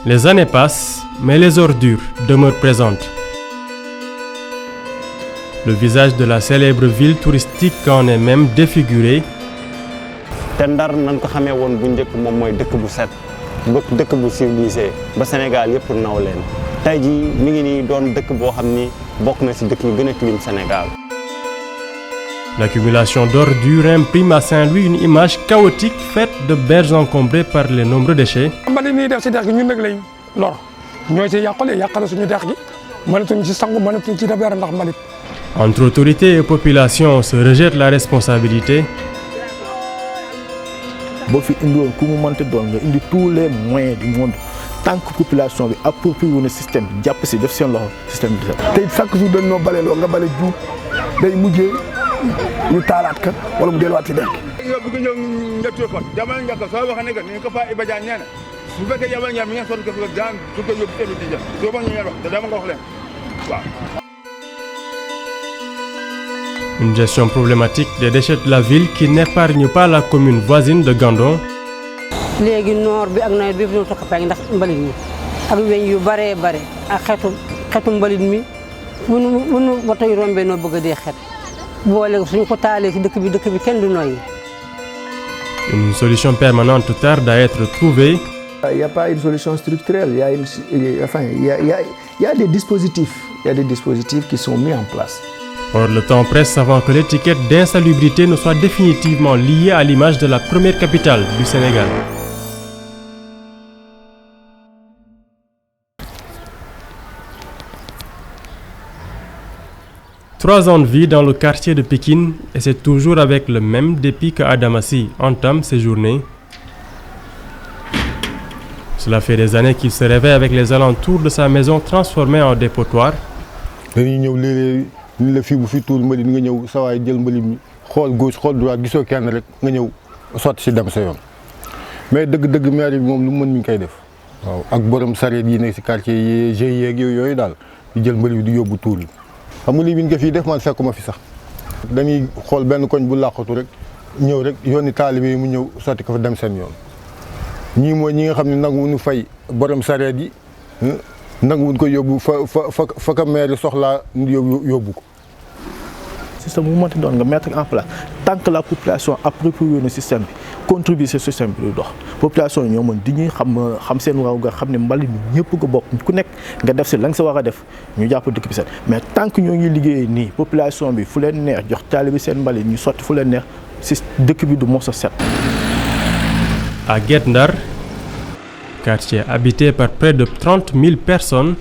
Les années passent, mais les ordures demeurent présentes. Le visage de la célèbre ville touristique en est même défiguré. te Ndar nañ ko xamee woon bu njëkk moom mooy dëkk bu set dëkk bu civilisé ba Sénégal yëpp naw leen tey jii mi ngi nii doon dëkk boo xam ni bokk na ci dëkk yu gën a tilim Sénégal. L'accumulation d'ordures imprime à Saint-Louis une image chaotique faite de berges encombrées par les nombreux déchets. mbalit mi def ci dex gi ñun nag lay lor ñoo ci yàqale suñu dex gi mënatuñ ci sangu mënatuñ ci def dara ndax mbalit. Entre autorités et population, on se rejette la responsabilité. boo fi indiwoon ku mu mënti doon nga indi tous les moyens du monde tant que population bi approprié wu na système bi jàpp si def seen loxo système bi. tey chaque jour dañ noo baleloo nga bale juub day mujjee ñu taalaat ka wala mu delluwaat ci dex gi. yow bëgg ñëw njëkk kon jamono njëkk soo waxee ne que ni ko fa Iba Diagne nee na bu fekkee jamono ñaar mi ngeen sonn ko fi daan su ko yóbbu seetlu di jël soo bëgg ñu leen wax te dama nga wax leen waaw. Une gestion problématique des déchets de la ville qui n'épargne pas la commune voisine de Gandon. léegi noor bi ak nawet bi ñu tokk pay ndax mbalit mi ak weñ yu bare ak xetu mbalit mi mënu woto yu rombee noo bëgg a dee xet boole suñu ko taalee ci dëkk bi kenn du noyyi. Une solution permanente tarde à être trouvée. Il n'y a pas une solution structurelle, il y a des dispositifs qui sont mis en place. Or, le temps presse avant que l'étiquette d'insalubrité ne soit définitivement liée à l'image de la première capitale du Sénégal. Trois ans de vie dans le quartier de Pikine et c'est toujours avec le même dépit que Adamassi entame ses journées. Cela fait des années qu'il se réveille avec les alentours de sa maison transformée en dépotoir. dañuy ñëw léeg-léeg ñu la fii bu fi tuur mbalit nga ñëw sa waay jël mbalit mi xool gauche xool droite gisoo kenn rek nga ñëw sotti si dem sa yoon mais dëgg-dëgg maire bi moom lu mu mën mi ngi koy def waaw ak borom sareet yi nekk si quartier yi GIE ak yooyu daal di jël mbalit bi di yóbbu tuur yi xam nga lii bi ñu ko fii def man fekkuma fi sax dañuy xool benn koñ bu làqatu rek ñëw rek yónni taalibe yi mu ñëw sotti ko fa dem seen yoon ñii mooy ñi nga xam ne nanguwuñu fay borom sareet yi nanguwuñ ko yóbbu fa ka maire soxlaa yóbbu ko. système bu mënti doon nga mettre en place tant que la population approprie na système bi contribuer ce système bi du dox population ñoo mën di ñuy xam seen waaw nga xam ne mbalit mi ñëpp ko bokk ku nekk nga def si la nga sa war a def ñu jàpp dëkk bi set mais tant que ñoo ngi liggéeyee nii population bi fu leen neex jox taalibe seen mbalit ñu sotti fu leen neex si dëkk bi du mos a set. À Guet Ndar, quartier habité par près de 30 000 personnes,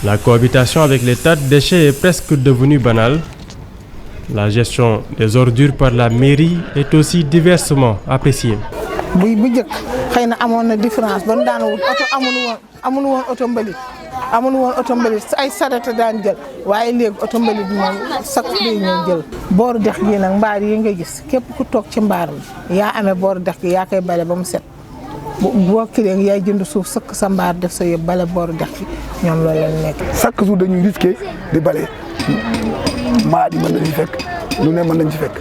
la cohabitation avec les tas de déchets est presque devenue banale. La gestion des ordures par la mairie est aussi diversement appréciée. bu njëkk xëy na amoon na différence ba daan wut oto amul woon oto mbalit ay sareet daan jël waaye léegi oto mbalit moom sax day ñëw jël. booru dex gi nag mbaar yi nga gis képp ku toog ci mbaar mi yaa amee booru dex gi yaa koy bale ba mu set boo kiree yaay jënd suuf sëkk sa mbaar def sa yëpp bale booru dex gi ñoom loolu lañ nekk. chaque jour dañuy risqué di bale maladie mën nañ ci fekk lu ne mën nañ ci fekk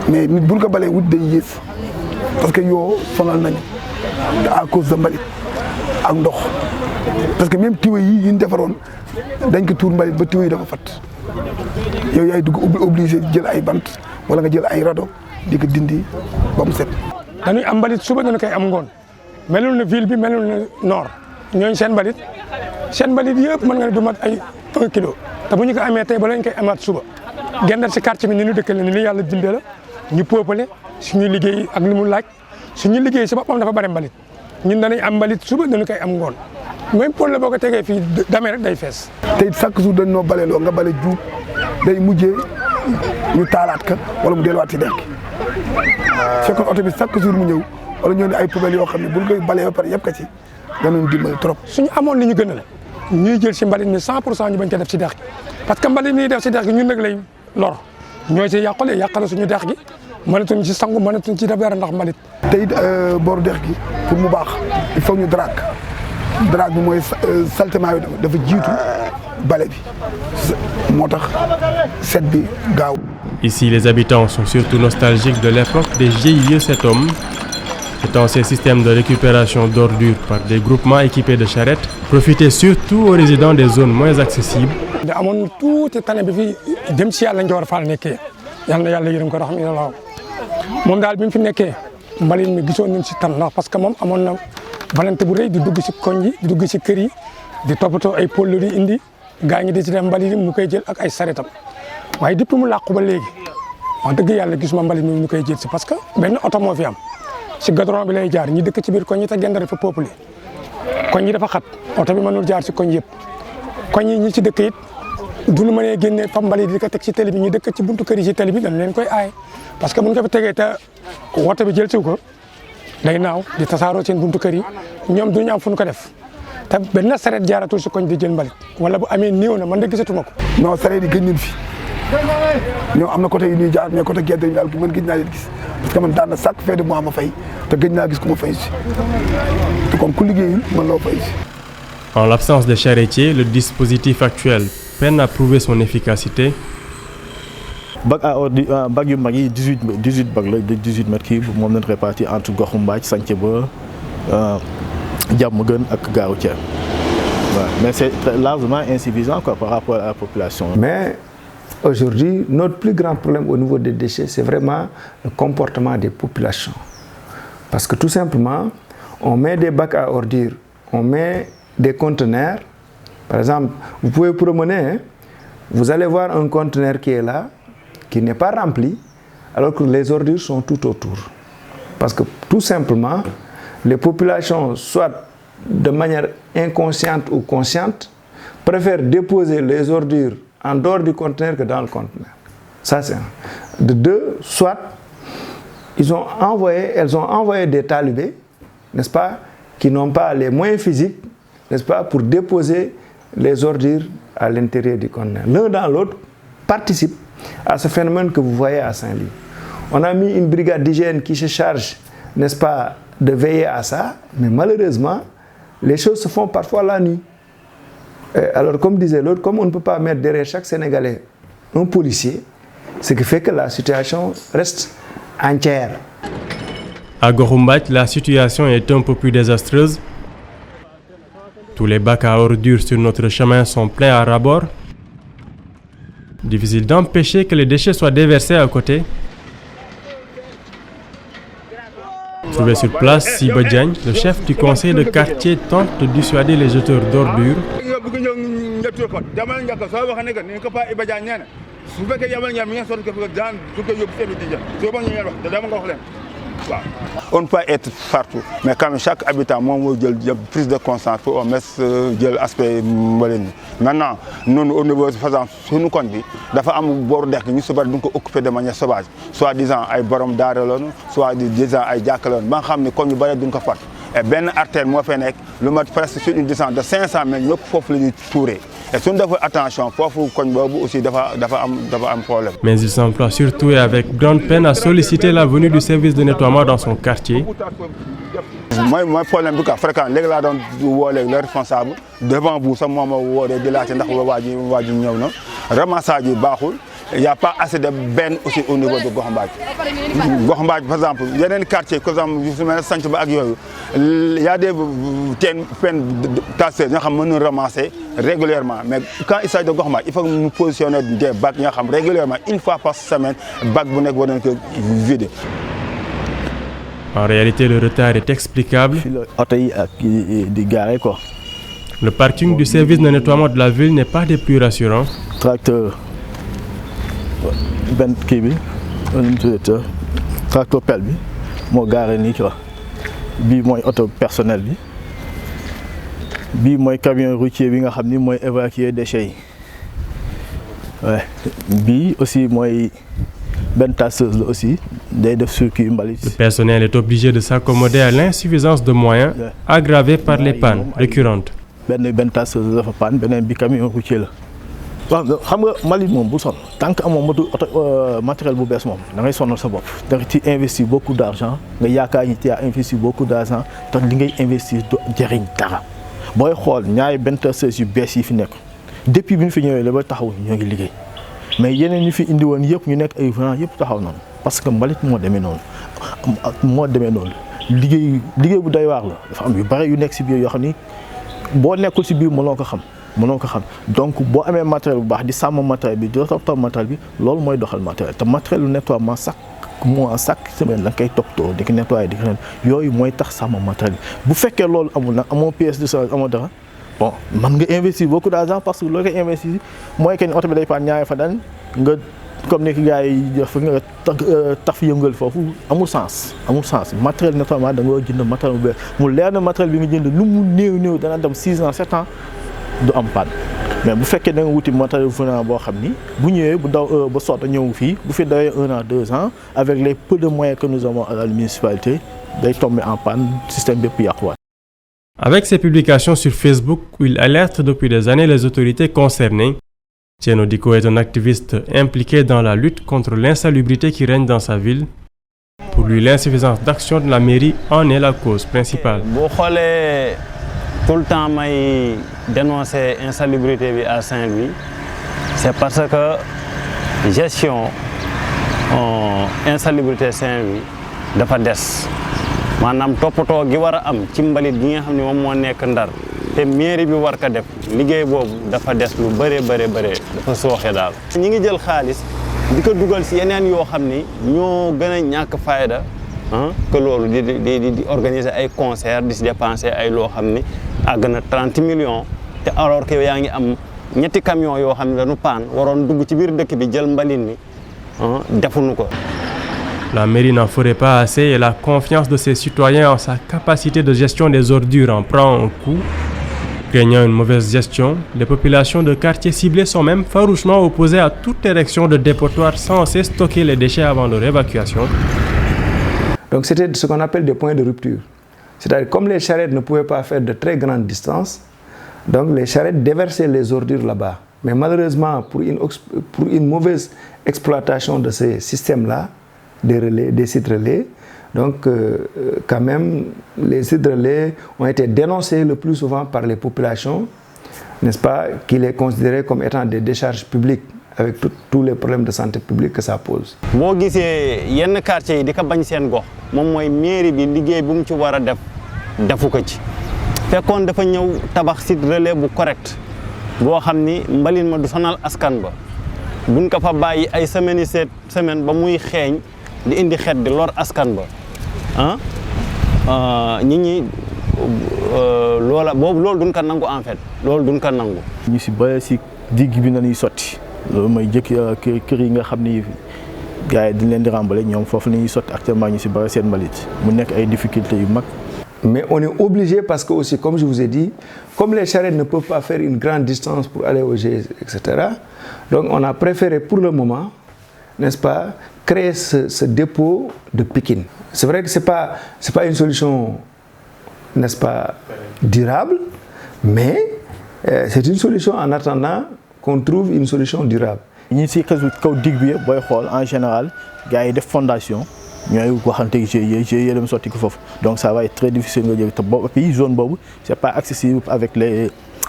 mais nit buñ ko balee wut day yées parce que yoo sonal nañu à cause de mbalit ak ndox parce que même tiwa yi ñu defaroon dañ ko tuur mbalit ba tiwa yi dafa fat yow yaay dugg obligé jël ay bant wala nga jël ay rado di ko dindi ba mu set. dañuy am mbalit suba dañu koy am ngoon melul na ville bi melul na nord ñooñu seen mbalit yëpp mën nga ne du mat ay 1 kilo te bu ñu ko amee tey ba lañ koy amaat suba gendal si quartier bi ni ñu dëkkale ni li yàlla dindee la ñu peuplé suñu liggéey ak li mu laaj suñu liggéey si boppam dafa bari mbalit ñun danañ am mbalit suba dañu koy am ngoon même pôle la boo ko tegee fii damee rek day fees. tey chaque jour dañ noo baleloo nga bale juub day mujjee ñu taalaat ka wala mu delluwaat ci dex gi fekkoon oto bi chaque jour mu ñëw wala ñoo ne ay poubelles yoo xam ne buñ koy balee ba pare yëpp ka ci danañ dimbali trop. suñu amoon li ñu gënal ñuy jël si mbalit mi 100% ñu bañ ko def si dex gi parce que mbalit mi def si dex gi ñun nag lay lor ñooy si yàqale suñu dex gi mënatuñ ci sangu mënatuñ ci def dara ndax mbalit. te it booru dex gi pour mu baax il faut ñu drague bi mooy saltement bi dafa jiitu bale bi moo tax set bi gaaw. Ici, les habitants sont surtout nostalgiques de l'époque des GIE 7 hommes. Étant ces systèmes de récupération d'ordures par des groupements équipés de charrettes, profitaient surtout aux résidents des zones moins accessibles. da amoon tuuti tane bi fi dem ci yàlla Ndior Fall nekkee yal na yàlla yërëm ko rahmatulah moom daal bi mu fi nekkee mbalit mi gisoon nañ si tan ndax parce que moom amoon na volonté bu rëy di dugg si koñ yi di dugg si kër yi di toppatoo ay pôles yi indi gaa ñi di ci def mbalit mu koy jël ak ay saretam waaye depuis mu làqu ba léegi wax dëgg yàlla gisuma mbalit mi ñu koy jël si parce que benn oto moo fi am si goudron bi lay jaar ñi dëkk ci biir koñ yi te Guet Ndar fa peuple koñ yi dafa xat oto bi mënul jaar si koñ yëpp koñ yi ñi ci dëkk it du ñu mënee génne fa mbalit di ko teg ci télé bi ñu dëkk ci buntu kër yi ci télé bi dañ leen koy aay parce que bu ñu ko fi tegee te woto bi jël si ko day naaw di tasaaroo seen buntu kër yi ñoom du ñu am fu ñu ko def te benn sareet jaaratul si koñ di jël mbalit wala bu amee néew na man de gisatuma ko. non sareet yi gëj nañ fi ñoom am na côté yu ñuy jaar mais côté gerte yi daal man gëj naa leen gis parce que man daan na chaque fin de mois ma fay te gëj naa gis ku ma fay si te comme ku liggéeyul man loo fay si. En l'absence de charretiers, le dispositif actuel peine à prouver son efficacité. bac à ordures bac yu mag yi 18 bac la de 18 mètres cubes moom lañ réparti entre Goxu Mbaaj Sànce ba Diamaguène ak Gare Routière mais c'est largement insuffisant quoi par rapport à la population. Mais aujourd'hui, notre plus grand problème au niveau des déchets, c'est vraiment le comportement des populations. Parce que tout simplement, on met des bacs à ordures, on met des conteneurs. Par exemple, vous pouvez promener, hein, vous allez voir un conteneur qui est là, qui n'est pas rempli, alors que les ordures sont tout autour. Parce que tout simplement, les populations, soit de manière inconsciente ou consciente, préfèrent déposer les ordures en dehors du conteneur que dans le conteneur. Ça, c'est un. De deux, soit elles ont envoyé des talibés, n'est-ce pas, qui n'ont pas les moyens physiques, n'est-ce pas, pour déposer les ordures à l'intérieur du conteneur. L'un dans l'autre participe à ce phénomène que vous voyez à Saint-Louis. On a mis une brigade d'hygiène qui se charge, n'est-ce pas, de veiller à ça, mais malheureusement, les choses se font parfois la nuit. Alors, comme disait l'autre, comme on ne peut pas mettre derrière chaque Sénégalais un policier, ce qui fait que la situation reste entière. À Goxu Mbaaj, la situation est un peu plus désastreuse. Tous les bacs à ordures sur notre chemin sont pleins à ras-bord. Difficile d'empêcher que les déchets soient déversés à côté. Trouvé sur place, Siba Diagne, le chef du conseil de quartier, tente de dissuader les jeteurs d'ordures. On ne peut pas être partout, mais quand même chaque habitant moi prise de conscience pour au moins l'aspect mbalit. Maintenant, nous au niveau de faisant sur nous conduit, dafa am bor dekk ñu subar duñ ko occuper de manière sauvage, soit disant ay borom daara lañu, soit disant ay jàkkaloon ba nga xam ne kon ñu bari duñ ko fat. Et benn artère moo fay nekk lu mat presque sur une distance de 500 mètres ñëpp foofu la ñuy tuuree. Et si on fait attention, il faut aussi un problème. Mais il s'emploie surtout et avec grande peine à solliciter la venue du service de nettoiement dans son quartier. Moi, problème est fréquent. Les responsables devant vous, ça m'a il n'y a pas assez de bennes aussi au niveau de Goxu Mbaaj. Goxu Mbaaj, par exemple, il y a un quartier, il y a des peines tassées, nous ramasser régulièrement. Mais quand il s'agit de Goxu Mbaaj, il faut nous positionner des bacs régulièrement, une fois par semaine, bac vide. En réalité, le retard est explicable. Le parking du service de nettoiement de la ville n'est pas des plus rassurants. Tracteur. Ben kii bi tracteur pelle bi moo gaare nii quoi bii mooy auto personnel bi bii mooy camion routier bi nga xam ni mooy évacuer déchets yi bii aussi mooy benn tasseuse la aussi day def circuit mbalit. Le personnel est obligé de s'accommoder à l'insuffisance de moyens aggravée par les pannes récurrentes. benn tasseuse dafa panne beneen bi camion routier la. waaw xam nga mbalit moom bu sonn tant que amoo matériel bu bees moom da ngay sonal sa bopp da nga ci investir beaucoup d'argent nga yaakaar ni tu as investi beaucoup d'argent te li ngay investir du jëriñ dara booy xool ñaari benn tasseuse yu bees yi fi nekk depuis bi ñu fi ñëwee la ba taxaw ñoo ngi liggéey mais yeneen ñu fi indi woon yëpp ñu nekk ay vent yëpp taxaw noonu parce que mbalit moo demee noonu liggéey bu doy waar la dafa am yu bari yu nekk si biir yoo xam ni boo nekkul si biir mënoo ko xam donc boo amee matériel bu baax di sàmm matériel bi di toppatoo matériel bi loolu mooy doxal matériel te matériel lu nettoiement chaque semaine la nga koy toppatoo di ko nettoyer di ko yooyu mooy tax sàmm matériel bi bu fekkee loolu amul nag amoo pièce de change amoo dara bon man nga investir beaucoup d'argent parce que loo koy investir mooy que ni oto bi day paan ñaari fa daan nga comme ni ki gars yi def nga taf yëngal foofu amul sens matériel nettoiement da nga war jënd matériel bu bees mu leer na matériel bi nga jënd lu mu néew dana dem 6 ans 7 ans du am panne mais bu fekkee da nga wuti matériel venant boo xam ni bu ñëwee bu daw ba sotta ñëw fii bu fi dawee 1 an 2 ans avec les peu de moyens que nous avons à la municipalité day tomber en panne système bépp yàquwaat. Avec ses publications sur Facebook où il alerte depuis des années les autorités concernées, Thierno Dicko est un activiste impliqué dans la lutte contre l'insalubrité qui règne dans sa ville. Pour lui, l'insuffisance d'action de la mairie en est la cause principale. boo xoolee tout le temps may dénoncer insalubrité bi à Saint-Louis c'est parce que gestion insalubrité Saint-Louis dafa des maanaam toppatoo gi war a am ci mbalit gi nga xam ne moom moo nekk Ndar te mairie bi war ko def liggéey boobu dafa des lu bëree dafa sooxe daal. ñi ngi jël xaalis di ko dugal si yeneen yoo xam ni ñoo gën a ñàkk fayda que loolu di organiser ay concert di si dépenser ay loo xam ni àgg na 30 millions te alors que yaa ngi am ñetti camion yoo xam ne dañu paan waroon dugg ci biir dëkk bi jël mbalit mi defuñu ko. La mairie n'en ferait pas assez et la confiance de ses citoyens en sa capacité de gestion des ordures en prend un coup. Craignant une mauvaise gestion, les populations de quartiers ciblés sont même farouchement opposées à toute érection de dépotoirs censés stocker les déchets avant leur évacuation. Donc c'était ce qu'on appelle des points de rupture. C'est-à-dire comme les charrettes ne pouvaient pas faire de très grandes distances, donc les charrettes déversaient les ordures là-bas. Mais malheureusement, pour une mauvaise exploitation de ces systèmes-là, des sites relais, donc quand même les sites relais ont été dénoncés le plus souvent par les populations, n'est-ce pas, qui les considéraient comme étant des décharges publiques avec tous les problèmes de santé publique que ça pose. boo gisee yenn quartier yi di ko bañ seen gox moom mooy mairie bi liggéey bu mu ci war a defu ko ci fekkoon dafa ñëw tabax site relais bu correct boo xam ni mbalin ma du sonal askan ba buñ ko fa bàyyi ay semaine ba muy xeeñ di indi xet di lor askan ba nit ñi loolu duñ ko nangu en fait loolu duñ ko nangu. ñu si bëri si digg bi nañuy sotti loolu mooy kër yi nga xam ni gars yi dañ leen di rembale ñoom foofu la ñuy sotti actuellement ñu si bëri seen mbalit mu nekk ay difficultés yu mag. Mais on est obligé parce que aussi, comme je vous ai dit, comme les charrettes ne peuvent pas faire une grande distance pour aller au GIE, etc., donc on a préféré pour le moment, n'est-ce pas, créer ce dépôt de Pikine. C'est vrai que c'est pas une solution, n'est-ce pas, durable, mais c'est une solution en attendant qu'on trouve une solution durable. ñi si kaw dig bi booy xool en général gars yi def fondation ñooy waxante GIE dem sotti ko foofu donc ça va être très difficile nga jël te boobu puis zone boobu c'est pas accessible avec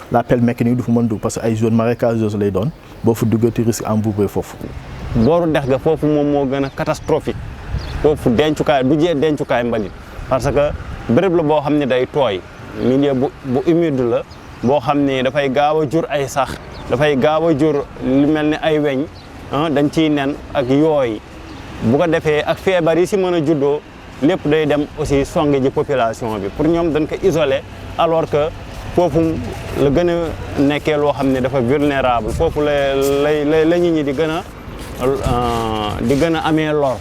la pelle mécanique du fa mën dugg parce que ay zone marécageuse lay doon boo fa duggati risque embourbé foofu. booru dex ga foofu moom moo gën a catastrophique foofu dencukaay du jee dencukaay mbalit parce que béréb la boo xam ne day tooy milieu bu humide la boo xam ne dafay gaaw a jur ay sax dafay gaaw a jur lu mel ni ay weñ dañ ciy nen ak yooy bu ko defee ak feebar yi si mën a juddoo lépp day dem aussi songe ji population bi pour ñoom dañ ko isolé alors que foofu la gën a nekkee loo xam ne dafa vulnérable foofu la nit ñi di gën a amee lor.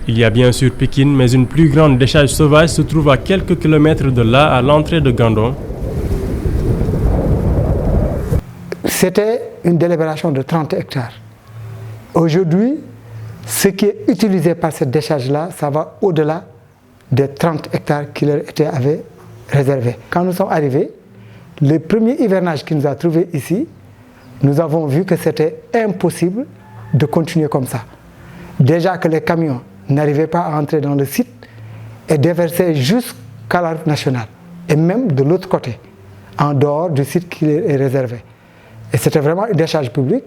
Il y a bien sûr Pikine, mais une plus grande décharge sauvage se trouve à quelques kilomètres de là, à l'entrée de Gandon. C'était une délibération de 30 hectares. Aujourd'hui, ce qui est utilisé par cette décharge-là, ça va au-delà des 30 hectares qui leur avaient réservés. Quand nous sommes arrivés, le premier hivernage qui nous a trouvés ici, nous avons vu que c'était impossible de continuer comme ça. Déjà que les camions n'arrivaient pas à entrer dans le site et déversaient jusqu'à la route nationale, et même de l'autre côté, en dehors du site qui est réservé. Et c'était vraiment une décharge publique,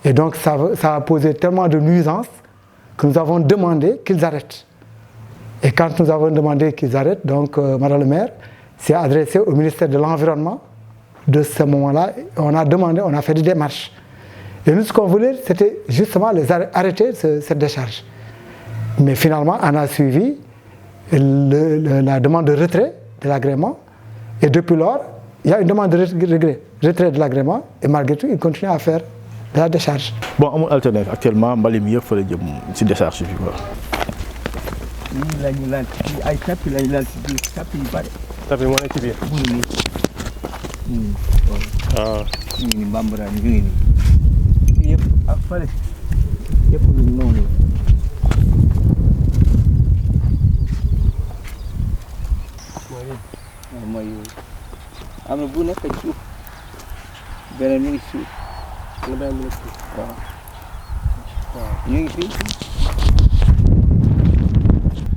et donc ça a posé tellement de nuisances que nous avons demandé qu'ils arrêtent. Et quand nous avons demandé qu'ils arrêtent, donc Madame le maire s'est adressée au ministère de l'Environnement de ce moment-là. On a demandé, on a fait des démarches. Et nous, ce qu'on voulait, c'était justement arrêter cette décharge. Mais finalement, on a suivi la demande de retrait de l'agrément. Et depuis lors, il y a une demande de retrait de l'agrément. Et malgré tout, ils continuent à faire de la décharge. Bon, amul alternative actuellement mbalit mi yëpp fa la jëm ci décharge bi quoi. Lii la ñu laal ci ay tapis la ñu laal ci biir tapis yu bari. Tapis moo nekk ci biir. mu ngi nii. waaw. ñu ngi nii bambara ñu ngi nii. fii yëpp ak fële yëpp lu noonu. waaw mooy yooyu. am na bu nekk ci suuf beneen mi ngi suuf.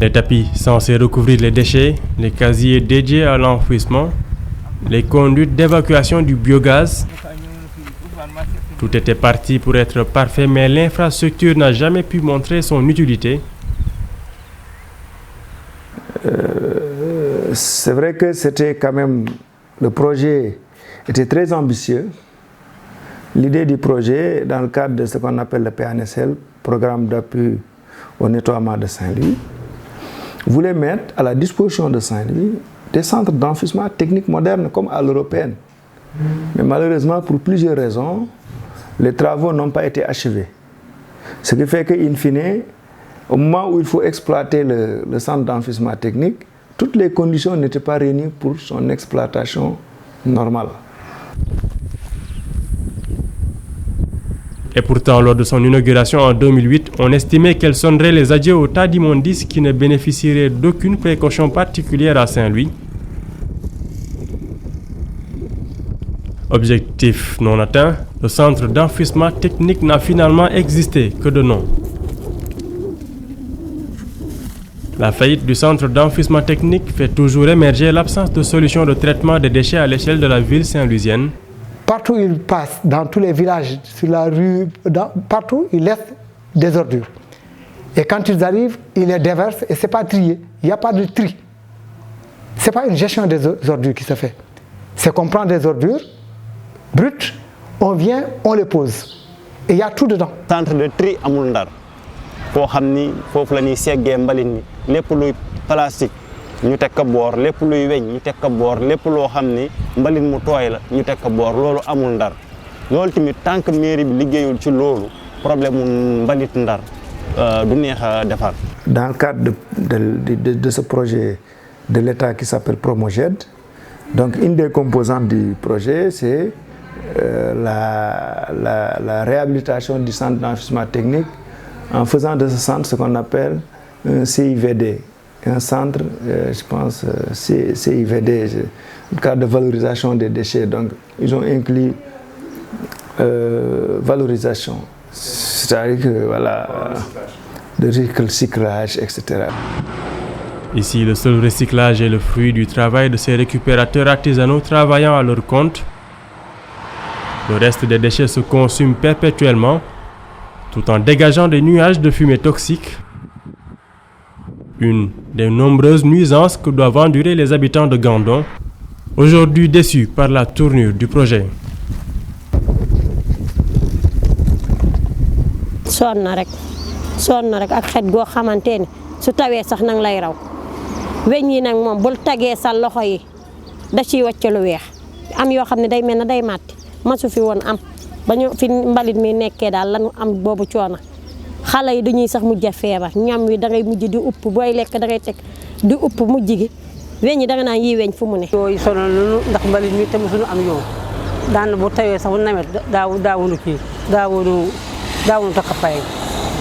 Les tapis censés recouvrir les déchets, les casiers dédiés à l'enfouissement, les conduites d'évacuation du biogaz. Tout était parti pour être parfait, mais l'infrastructure n'a jamais pu montrer son utilité. C'est vrai que c'était quand même, le projet était très ambitieux. L'idée du projet, dans le cadre de ce qu'on appelle le PNSL, Programme d'appui au nettoiement de Saint-Louis, voulait mettre à la disposition de Saint-Louis des centres d'enfouissement technique moderne comme à l'européenne. Mais malheureusement, pour plusieurs raisons, les travaux n'ont pas été achevés. Ce qui fait qu'in fine, au moment où il faut exploiter le centre d'enfouissement technique, toutes les conditions n'étaient pas réunies pour son exploitation normale. Et pourtant, lors de son inauguration en 2008, on estimait qu'elle sonnerait les adieux au tas d'immondices qui ne bénéficieraient d'aucune précaution particulière à Saint-Louis. Objectif non atteint, le centre d'enfouissement technique n'a finalement existé que de nom. La faillite du centre d'enfouissement technique fait toujours émerger l'absence de solution de traitement des déchets à l'échelle de la ville saint-louisienne. Partout où ils passent, dans tous les villages, sur la rue, partout, ils laissent des ordures. Et quand ils arrivent, ils les déversent et ce n'est pas trié. Il n'y a pas de tri. Ce n'est pas une gestion des ordures qui se fait. C'est qu'on prend des ordures brutes, on vient, on les pose. Et il y a tout dedans. Centre de tri amul Ndar. Foo xam ni foofu la ñuy seggee mbalit mi lépp luy plastique ñu teg ko boor lépp luy weñ ñu teg ko boor lépp loo xam ni mbalit mu tooy la ñu teg ko boor loolu amul Ndar loolu tamit tant que mairie bi liggéeyul ci loolu problème mu mbalit Ndar du neex a defar. Dans le cadre de ce projet de l'État qui s'appelle Promoged, donc une des composantes du projet c'est la réhabilitation du centre d'enfouissement technique en faisant de ce centre ce qu'on appelle un CIVD, un centre, je pense, CIVD, le cadre de valorisation des déchets. Donc, ils ont inclus valorisation, c'est-à-dire que voilà, le recyclage, etc. Ici, le seul recyclage est le fruit du travail de ces récupérateurs artisanaux travaillant à leur compte. Le reste des déchets se consume perpétuellement, tout en dégageant des nuages de fumée toxique. Une des nombreuses nuisances que doivent endurer les habitants de Gandon, aujourd'hui déçus par la tournure du projet. sonn na rek ak xet goo xamante ni su tawee sax nang lay raw weñ yi nag moom bul tagee sa loxo yi da ciy wàcc lu weex am yoo xam ne day mel ne day màtti masu fi woon am ba ñu fi mbalit mi nekkee daal lañu am boobu coono xale yi dañuy sax mujj a feebar ñam wi da ngay mujj di upp booy lekk da ngay teg di upp mujj gi weñ yi da nga naan yii weñ fu mu ne. yooyu sonal nañu ndax mbalit mi te mosuñu am yoon daan bu tawee sax bu nawet daawuñu kii daawuñu tokkapay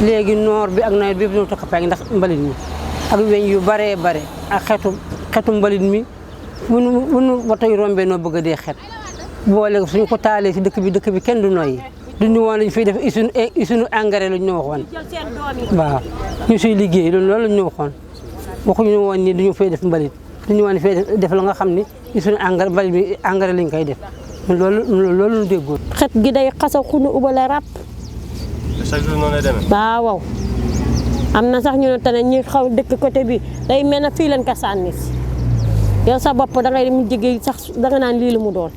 léegi noor bi ak nawet bi ñu tokkapay ndax mbalit mi ak weñ yu bare ak xetu mbalit mi bu nu woto yi rombee noo bëgg a dee xet boole suñu ko taalee ci dëkk bi kenn du noyyi duñu woon lañu fiy def usine engrais lañu ñu waxoon waaw ñu suy liggéey loolu lañu ñu waxoon waxuñu woon ni duñu fay def mbalit duñu woon fay def la nga xam ni usine engrais mbalit bi engrais lañ koy def loolu lu déggoon. xet gi day xasa xunu ubale rap. chaque jour noonu lay demee. waaw am na sax ñu ne tane ñi xaw dëkk côté bi day mel na fii leen ko sànni si yow sa bopp da ngay mu jege sax da nga naan lii la mu doon.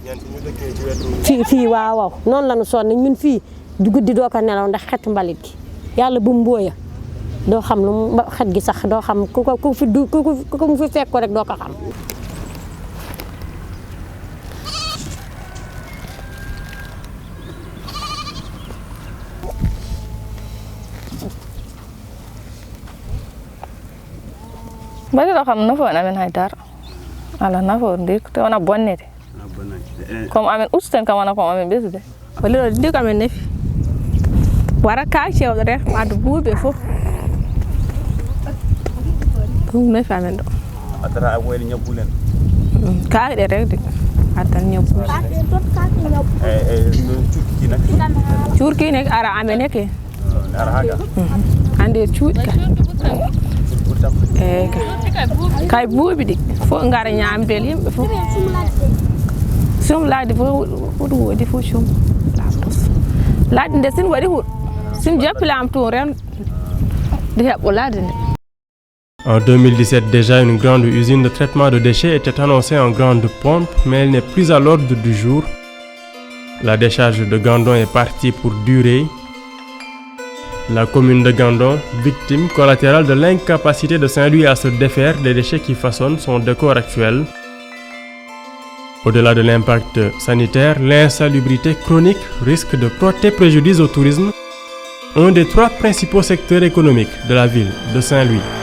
fii waaw noonu la ñu sonn ñun fii guddi doo ko nelaw ndax xetu mbalit gi yàlla bu mbooya doo xam lu xet gi sax doo xam ku mu fi fekk ko rek doo ko xam. bari ɗo kam nafoon amen haydara ala nafoor ndir te wona bonnete comme amen usten kam wona comme amen ɓesde waliɗo ndir ko amen nafi wara ka cewɗo rek wadde buuɓe fof ɗum nafi amen ɗo addata a woyde ñabbulen kaaɗe rek de addan ñabbude cuurki nek ara amen eke ara haga ande cuuɗi ka eyyi kay buuɓi ɗi fof gara ñamdel yimɓe fof sumlade fof huɗo woodi fof cum laade nde sin waɗi huɗo sin jappilama toon ren de heɓɓo laade nde. En 2017 déjà, une grande usine de traitement de déchets était annoncée en grande pompe, mais elle n'est plus à l'ordre du jour. La décharge de Gandon est partie pour durer. La commune de Gandon, victime collatérale de l'incapacité de Saint-Louis à se défaire des déchets qui façonnent son décor actuel. Au-delà de l'impact sanitaire, l'insalubrité chronique risque de porter préjudice au tourisme, un des 3 principaux secteurs économiques de la ville de Saint-Louis.